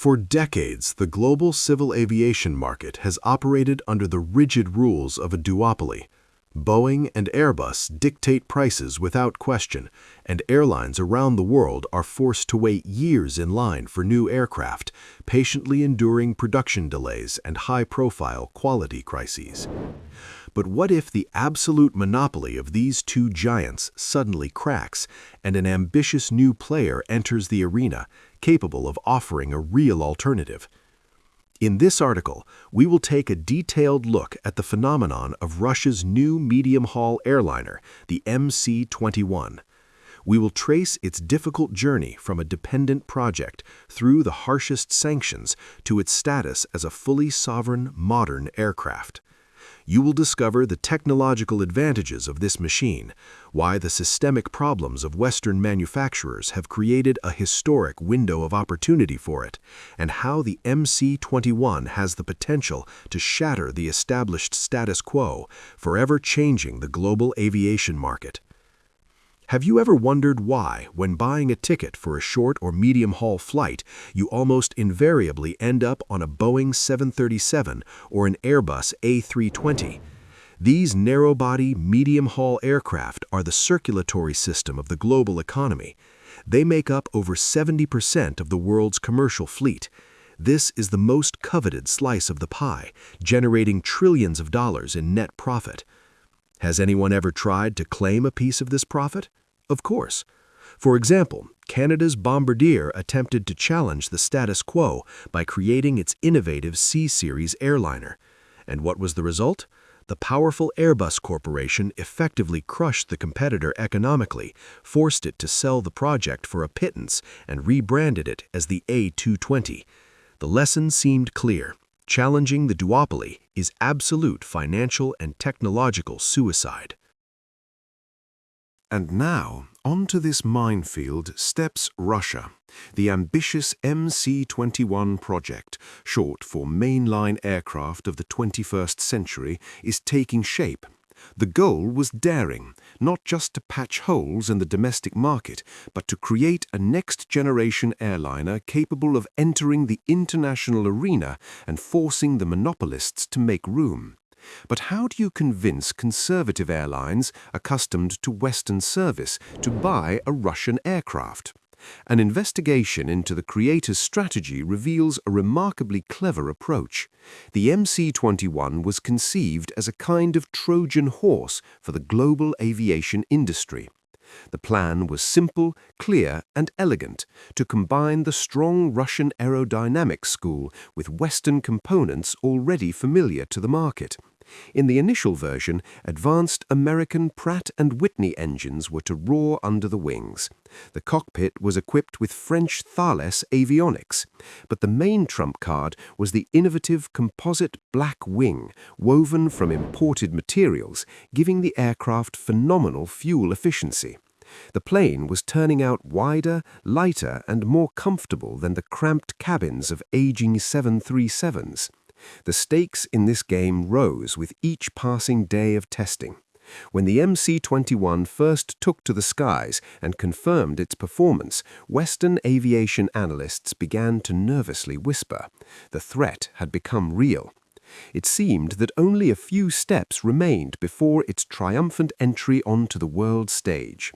For decades, the global civil aviation market has operated under the rigid rules of a duopoly. Boeing and Airbus dictate prices without question, and airlines around the world are forced to wait years in line for new aircraft, patiently enduring production delays and high-profile quality crises. But what if the absolute monopoly of these two giants suddenly cracks and an ambitious new player enters the arena, capable of offering a real alternative? In this article, we will take a detailed look at the phenomenon of Russia's new medium-haul airliner, the MC-21. We will trace its difficult journey from a dependent project through the harshest sanctions to its status as a fully sovereign, modern aircraft. You will discover the technological advantages of this machine, why the systemic problems of Western manufacturers have created a historic window of opportunity for it, and how the MC-21 has the potential to shatter the established status quo, forever changing the global aviation market. Have you ever wondered why, when buying a ticket for a short or medium-haul flight, you almost invariably end up on a Boeing 737 or an Airbus A320? These narrow-body, medium-haul aircraft are the circulatory system of the global economy. They make up over 70% of the world's commercial fleet. This is the most coveted slice of the pie, generating trillions of dollars in net profit. Has anyone ever tried to claim a piece of this profit? Of course. For example, Canada's Bombardier attempted to challenge the status quo by creating its innovative C-Series airliner. And what was the result? The powerful Airbus Corporation effectively crushed the competitor economically, forced it to sell the project for a pittance, and rebranded it as the A220. The lesson seemed clear. Challenging the duopoly is absolute financial and technological suicide. And now, onto this minefield steps Russia. The ambitious MC-21 project, short for mainline aircraft of the 21st century, is taking shape. The goal was daring, not just to patch holes in the domestic market, but to create a next-generation airliner capable of entering the international arena and forcing the monopolists to make room. But how do you convince conservative airlines accustomed to Western service to buy a Russian aircraft? An investigation into the creator's strategy reveals a remarkably clever approach. The MC-21 was conceived as a kind of Trojan horse for the global aviation industry. The plan was simple, clear, and elegant, to combine the strong Russian aerodynamics school with Western components already familiar to the market. In the initial version, advanced American Pratt & Whitney engines were to roar under the wings. The cockpit was equipped with French Thales avionics, but the main trump card was the innovative composite black wing, woven from imported materials, giving the aircraft phenomenal fuel efficiency. The plane was turning out wider, lighter, and more comfortable than the cramped cabins of aging 737s. The stakes in this game rose with each passing day of testing. When the MC-21 first took to the skies and confirmed its performance, Western aviation analysts began to nervously whisper. The threat had become real. It seemed that only a few steps remained before its triumphant entry onto the world stage.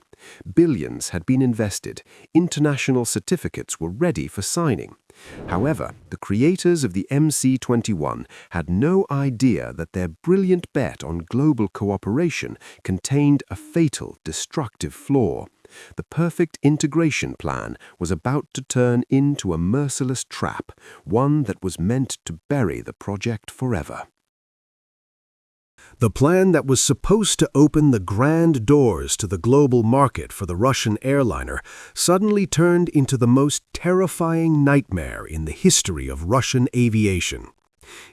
Billions had been invested, international certificates were ready for signing. However, the creators of the MC-21 had no idea that their brilliant bet on global cooperation contained a fatal, destructive flaw. The perfect integration plan was about to turn into a merciless trap, one that was meant to bury the project forever. The plan that was supposed to open the grand doors to the global market for the Russian airliner suddenly turned into the most terrifying nightmare in the history of Russian aviation.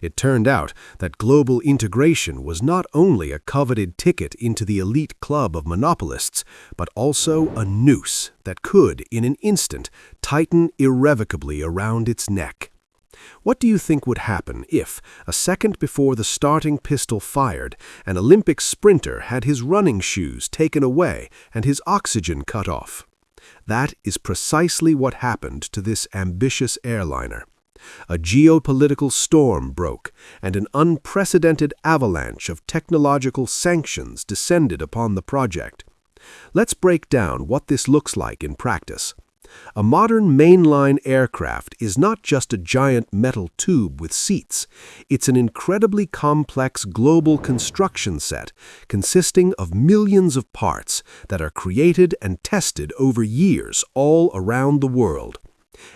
It turned out that global integration was not only a coveted ticket into the elite club of monopolists, but also a noose that could, in an instant, tighten irrevocably around its neck. What do you think would happen if, a second before the starting pistol fired, an Olympic sprinter had his running shoes taken away and his oxygen cut off? That is precisely what happened to this ambitious airliner. A geopolitical storm broke, and an unprecedented avalanche of technological sanctions descended upon the project. Let's break down what this looks like in practice. A modern mainline aircraft is not just a giant metal tube with seats. It's an incredibly complex global construction set consisting of millions of parts that are created and tested over years all around the world.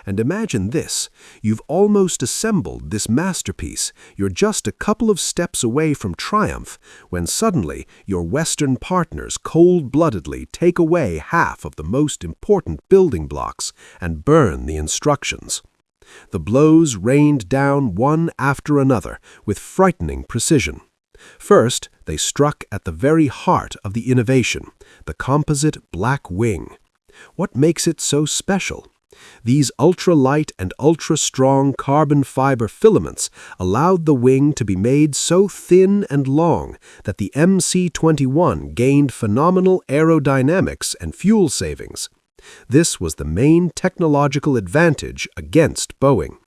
And imagine this, you've almost assembled this masterpiece. You're just a couple of steps away from triumph when suddenly your Western partners cold-bloodedly take away half of the most important building blocks and burn the instructions. The blows rained down one after another with frightening precision. First, they struck at the very heart of the innovation, the composite black wing. What makes it so special? These ultra-light and ultra-strong carbon fiber filaments allowed the wing to be made so thin and long that the MC-21 gained phenomenal aerodynamics and fuel savings. This was the main technological advantage against Boeing.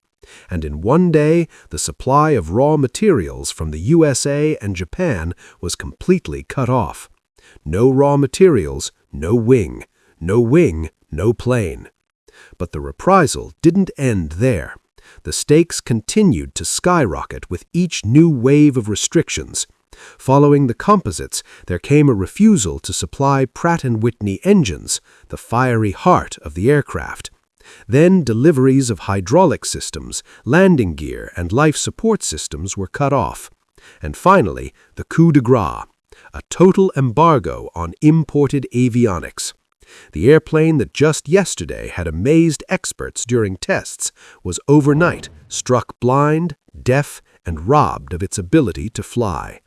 And in one day, the supply of raw materials from the USA and Japan was completely cut off. No raw materials, no wing. No wing, no plane. But the reprisal didn't end there. The stakes continued to skyrocket with each new wave of restrictions. Following the composites, there came a refusal to supply Pratt & Whitney engines, the fiery heart of the aircraft. Then deliveries of hydraulic systems, landing gear, and life support systems were cut off. And finally, the coup de grace, a total embargo on imported avionics. The airplane that just yesterday had amazed experts during tests was overnight struck blind, deaf, and robbed of its ability to fly.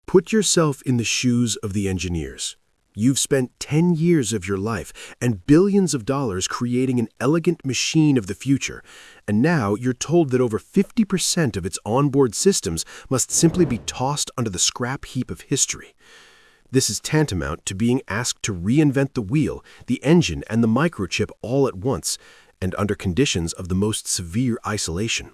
Put yourself in the shoes of the engineers. You've spent 10 years of your life and billions of dollars creating an elegant machine of the future, and now you're told that over 50% of its onboard systems must simply be tossed onto the scrap heap of history. This is tantamount to being asked to reinvent the wheel, the engine, and the microchip all at once, and under conditions of the most severe isolation.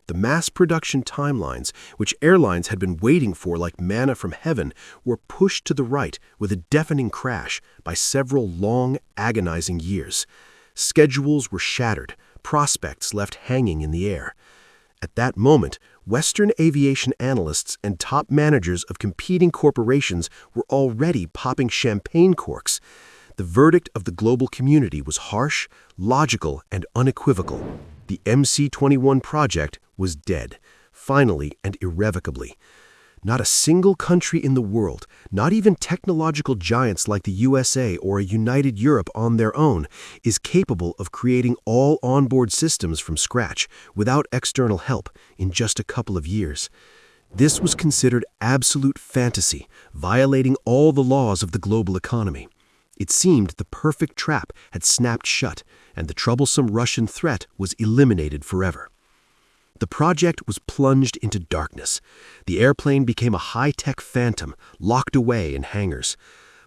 The mass production timelines, which airlines had been waiting for like manna from heaven, were pushed to the right with a deafening crash by several long, agonizing years. Schedules were shattered, prospects left hanging in the air. At that moment, Western aviation analysts and top managers of competing corporations were already popping champagne corks. The verdict of the global community was harsh, logical, and unequivocal. The MC-21 project was dead, finally and irrevocably. Not a single country in the world, not even technological giants like the USA or a united Europe on their own, is capable of creating all onboard systems from scratch without external help in just a couple of years. This was considered absolute fantasy, violating all the laws of the global economy. It seemed the perfect trap had snapped shut, and the troublesome Russian threat was eliminated forever. The project was plunged into darkness. The airplane became a high-tech phantom, locked away in hangars.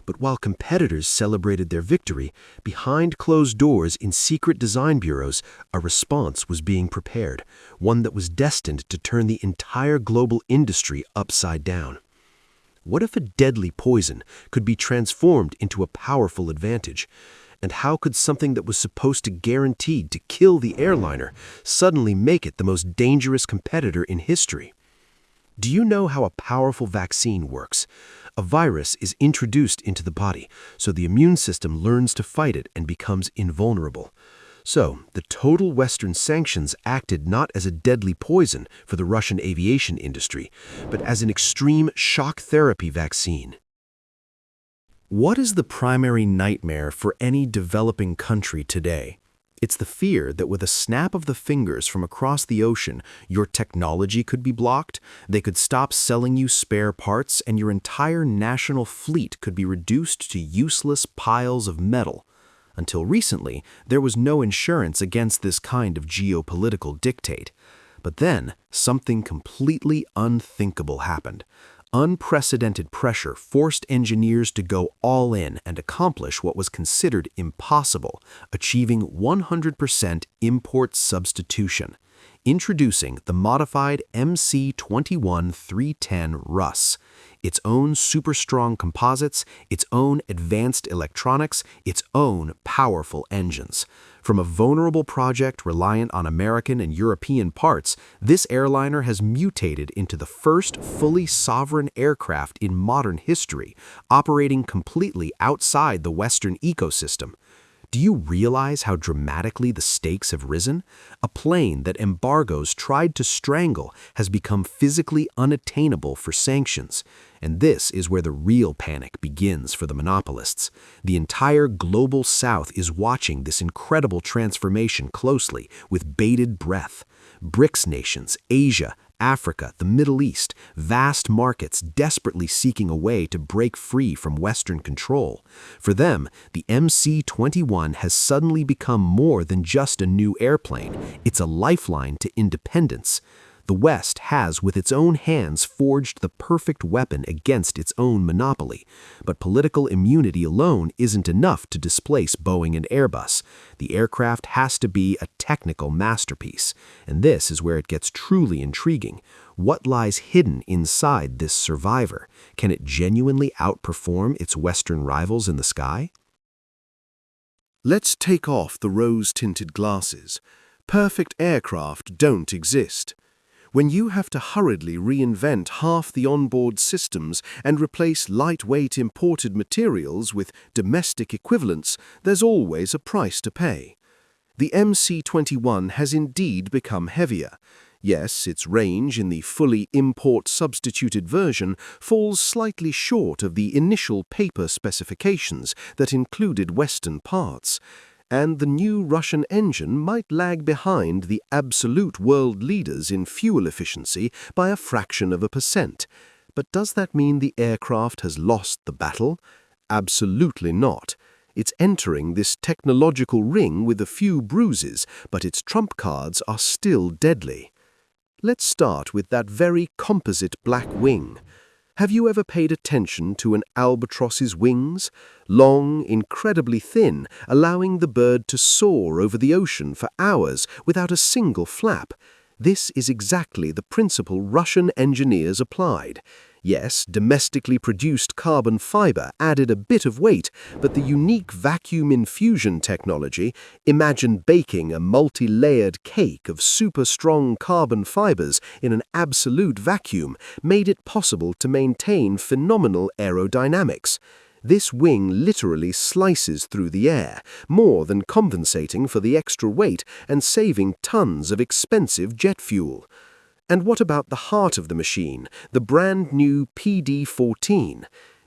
But while competitors celebrated their victory, behind closed doors in secret design bureaus, a response was being prepared, one that was destined to turn the entire global industry upside down. What if a deadly poison could be transformed into a powerful advantage? And how could something that was supposed to guaranteed to kill the airliner suddenly make it the most dangerous competitor in history? Do you know how a powerful vaccine works? A virus is introduced into the body, so the immune system learns to fight it and becomes invulnerable. So, the total Western sanctions acted not as a deadly poison for the Russian aviation industry, but as an extreme shock therapy vaccine. What is the primary nightmare for any developing country today? It's the fear that with a snap of the fingers from across the ocean, your technology could be blocked, they could stop selling you spare parts, and your entire national fleet could be reduced to useless piles of metal. Until recently, there was no insurance against this kind of geopolitical dictate. But then, something completely unthinkable happened. Unprecedented pressure forced engineers to go all in and accomplish what was considered impossible, achieving 100% import substitution. Introducing the modified MC-21 310 Russ. Its own super-strong composites, its own advanced electronics, its own powerful engines. From a vulnerable project reliant on American and European parts, this airliner has mutated into the first fully sovereign aircraft in modern history, operating completely outside the Western ecosystem. Do you realize how dramatically the stakes have risen? A plane that embargoes tried to strangle has become physically unattainable for sanctions. And this is where the real panic begins for the monopolists. The entire global South is watching this incredible transformation closely with bated breath. BRICS nations, Asia, Africa, the Middle East, vast markets desperately seeking a way to break free from Western control. For them, the MC-21 has suddenly become more than just a new airplane. It's a lifeline to independence. The West has, with its own hands, forged the perfect weapon against its own monopoly. But political immunity alone isn't enough to displace Boeing and Airbus. The aircraft has to be a technical masterpiece. And this is where it gets truly intriguing. What lies hidden inside this survivor? Can it genuinely outperform its Western rivals in the sky? Let's take off the rose-tinted glasses. Perfect aircraft don't exist. When you have to hurriedly reinvent half the onboard systems and replace lightweight imported materials with domestic equivalents, there's always a price to pay. The MC-21 has indeed become heavier. Yes, its range in the fully import-substituted version falls slightly short of the initial paper specifications that included Western parts. And the new Russian engine might lag behind the absolute world leaders in fuel efficiency by a fraction of a percent. But does that mean the aircraft has lost the battle? Absolutely not. It's entering this technological ring with a few bruises, but its trump cards are still deadly. Let's start with that very composite black wing. Have you ever paid attention to an albatross's wings? Long, incredibly thin, allowing the bird to soar over the ocean for hours without a single flap. This is exactly the principle Russian engineers applied. Yes, domestically produced carbon fiber added a bit of weight, but the unique vacuum infusion technology, imagine baking a multi-layered cake of super-strong carbon fibers in an absolute vacuum, made it possible to maintain phenomenal aerodynamics. This wing literally slices through the air, more than compensating for the extra weight and saving tons of expensive jet fuel. And what about the heart of the machine, the brand new PD-14?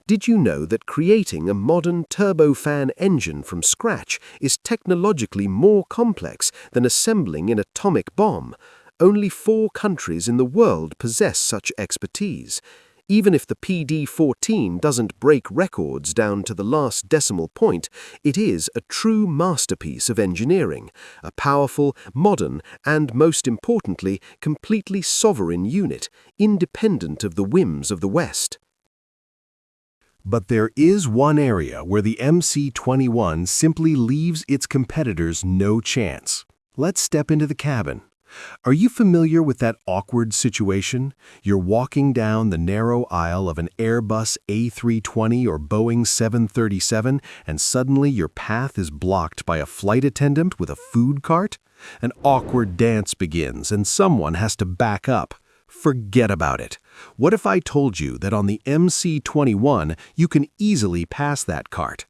Did you know that creating a modern turbofan engine from scratch is technologically more complex than assembling an atomic bomb? Only 4 countries in the world possess such expertise. Even if the PD-14 doesn't break records down to the last decimal point, it is a true masterpiece of engineering, a powerful, modern, and most importantly, completely sovereign unit, independent of the whims of the West. But there is one area where the MC-21 simply leaves its competitors no chance. Let's step into the cabin. Are you familiar with that awkward situation? You're walking down the narrow aisle of an Airbus A320 or Boeing 737, and suddenly your path is blocked by a flight attendant with a food cart? An awkward dance begins, and someone has to back up. Forget about it. What if I told you that on the MC-21 you can easily pass that cart?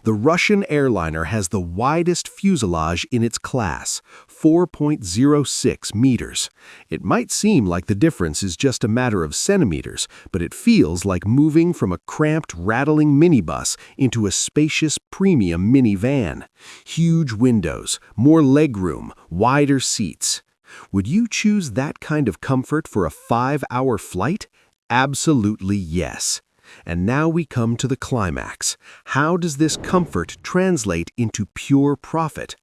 The Russian airliner has the widest fuselage in its class, 4.06 meters. It might seem like the difference is just a matter of centimeters, but it feels like moving from a cramped, rattling minibus into a spacious premium minivan. Huge windows, more legroom, wider seats. Would you choose that kind of comfort for a 5-hour flight? Absolutely yes. And now we come to the climax. How does this comfort translate into pure profit?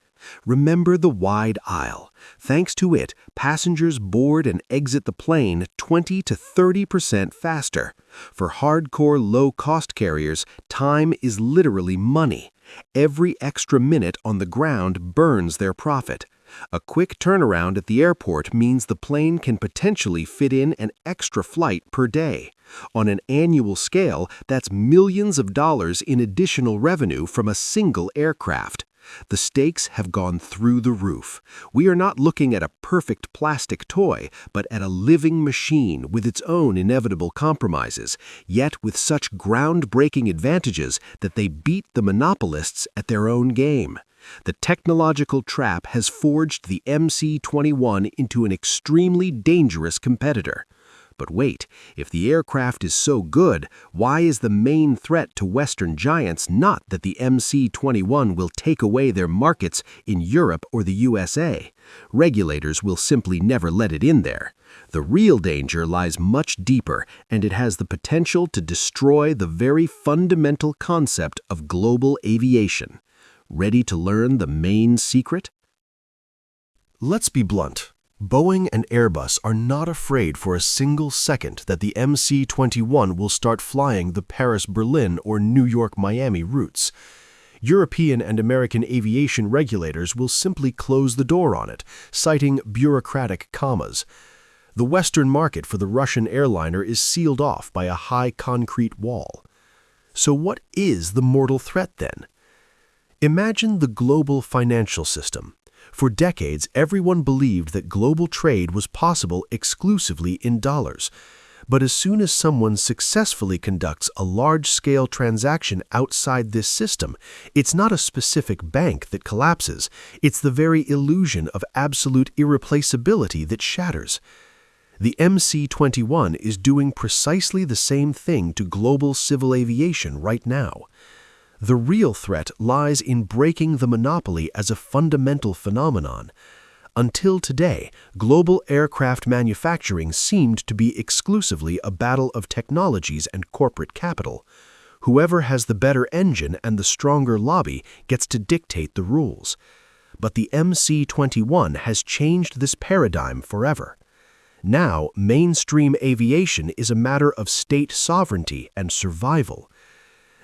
Remember the wide aisle. Thanks to it, passengers board and exit the plane 20 to 30% faster. For hardcore low-cost carriers, time is literally money. Every extra minute on the ground burns their profit. A quick turnaround at the airport means the plane can potentially fit in an extra flight per day. On an annual scale, that's millions of dollars in additional revenue from a single aircraft. The stakes have gone through the roof. We are not looking at a perfect plastic toy, but at a living machine with its own inevitable compromises, yet with such groundbreaking advantages that they beat the monopolists at their own game. The technological trap has forged the MC-21 into an extremely dangerous competitor. But wait, if the aircraft is so good, why is the main threat to Western giants not that the MC-21 will take away their markets in Europe or the USA? Regulators will simply never let it in there. The real danger lies much deeper, and it has the potential to destroy the very fundamental concept of global aviation. Ready to learn the main secret? Let's be blunt. Boeing and Airbus are not afraid for a single second that the MC-21 will start flying the Paris-Berlin or New York-Miami routes. European and American aviation regulators will simply close the door on it, citing bureaucratic commas. The Western market for the Russian airliner is sealed off by a high concrete wall. So what is the mortal threat then? Imagine the global financial system. For decades, everyone believed that global trade was possible exclusively in dollars. But as soon as someone successfully conducts a large-scale transaction outside this system, it's not a specific bank that collapses, it's the very illusion of absolute irreplaceability that shatters. The MC-21 is doing precisely the same thing to global civil aviation right now. The real threat lies in breaking the monopoly as a fundamental phenomenon. Until today, global aircraft manufacturing seemed to be exclusively a battle of technologies and corporate capital. Whoever has the better engine and the stronger lobby gets to dictate the rules. But the MC-21 has changed this paradigm forever. Now, mainstream aviation is a matter of state sovereignty and survival.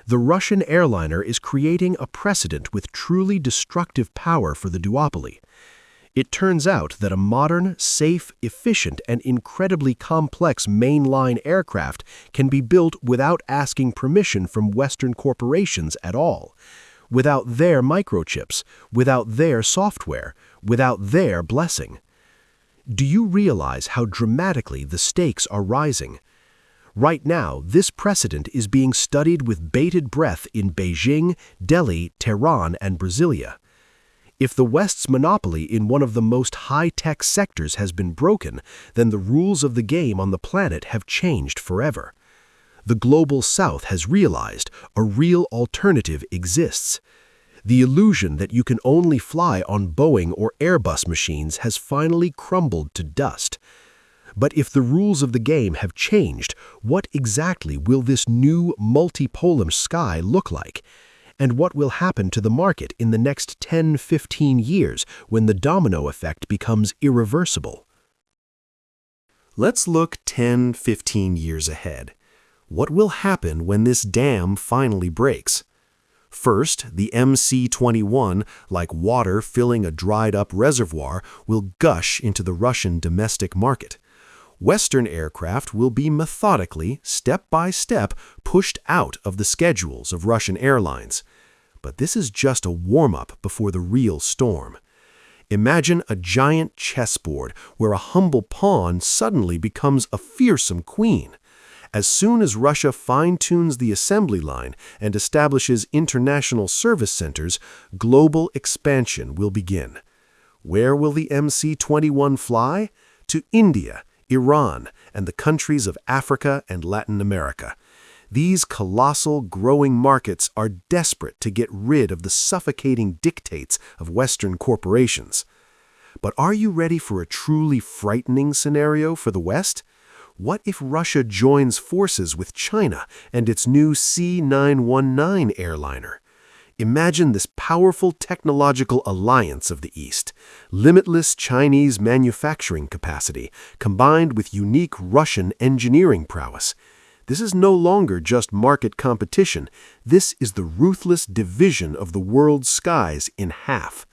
The Russian airliner is creating a precedent with truly destructive power for the duopoly. It turns out that a modern, safe, efficient, and incredibly complex mainline aircraft can be built without asking permission from Western corporations at all, without their microchips, without their software, without their blessing. Do you realize how dramatically the stakes are rising? Right now, this precedent is being studied with bated breath in Beijing, Delhi, Tehran, and Brasilia. If the West's monopoly in one of the most high-tech sectors has been broken, then the rules of the game on the planet have changed forever. The global South has realized a real alternative exists. The illusion that you can only fly on Boeing or Airbus machines has finally crumbled to dust. But if the rules of the game have changed, what exactly will this new multipolar sky look like? And what will happen to the market in the next 10-15 years when the domino effect becomes irreversible? Let's look 10-15 years ahead. What will happen when this dam finally breaks? First, the MC-21, like water filling a dried-up reservoir, will gush into the Russian domestic market. Western aircraft will be methodically, step by step, pushed out of the schedules of Russian airlines. But this is just a warm-up before the real storm. Imagine a giant chessboard where a humble pawn suddenly becomes a fearsome queen. As soon as Russia fine-tunes the assembly line and establishes international service centers, global expansion will begin. Where will the MC-21 fly? To India, Iran, and the countries of Africa and Latin America. These colossal, growing markets are desperate to get rid of the suffocating dictates of Western corporations. But are you ready for a truly frightening scenario for the West? What if Russia joins forces with China and its new C-919 airliner? Imagine this powerful technological alliance of the East, limitless Chinese manufacturing capacity combined with unique Russian engineering prowess. This is no longer just market competition. This is the ruthless division of the world's skies in half.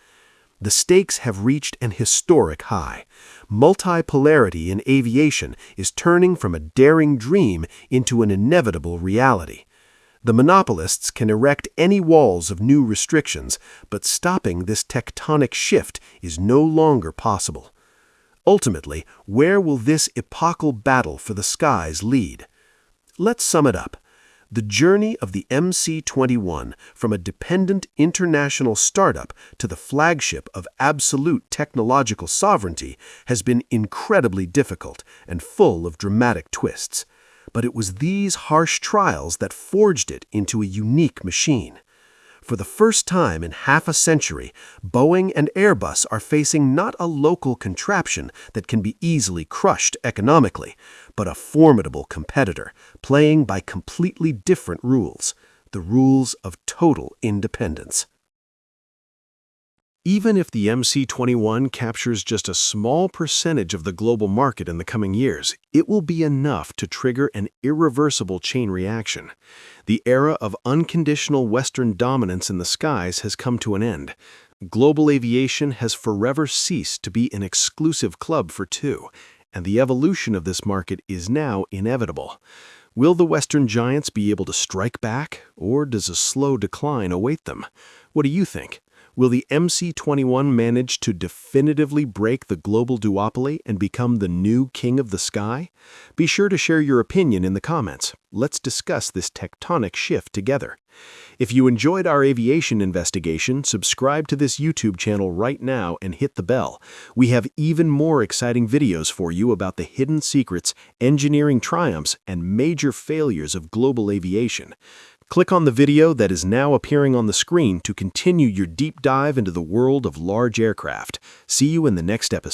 The stakes have reached an historic high. Multipolarity in aviation is turning from a daring dream into an inevitable reality. The monopolists can erect any walls of new restrictions, but stopping this tectonic shift is no longer possible. Ultimately, where will this epochal battle for the skies lead? Let's sum it up. The journey of the MC-21 from a dependent international startup to the flagship of absolute technological sovereignty has been incredibly difficult and full of dramatic twists. But it was these harsh trials that forged it into a unique machine. For the first time in half a century, Boeing and Airbus are facing not a local contraption that can be easily crushed economically, but a formidable competitor, playing by completely different rules, the rules of total independence. Even if the MC-21 captures just a small percentage of the global market in the coming years, it will be enough to trigger an irreversible chain reaction. The era of unconditional Western dominance in the skies has come to an end. Global aviation has forever ceased to be an exclusive club for two, and the evolution of this market is now inevitable. Will the Western giants be able to strike back, or does a slow decline await them? What do you think? Will the MC-21 manage to definitively break the global duopoly and become the new king of the sky? Be sure to share your opinion in the comments. Let's discuss this tectonic shift together. If you enjoyed our aviation investigation, subscribe to this YouTube channel right now and hit the bell. We have even more exciting videos for you about the hidden secrets, engineering triumphs, and major failures of global aviation. Click on the video that is now appearing on the screen to continue your deep dive into the world of large aircraft. See you in the next episode.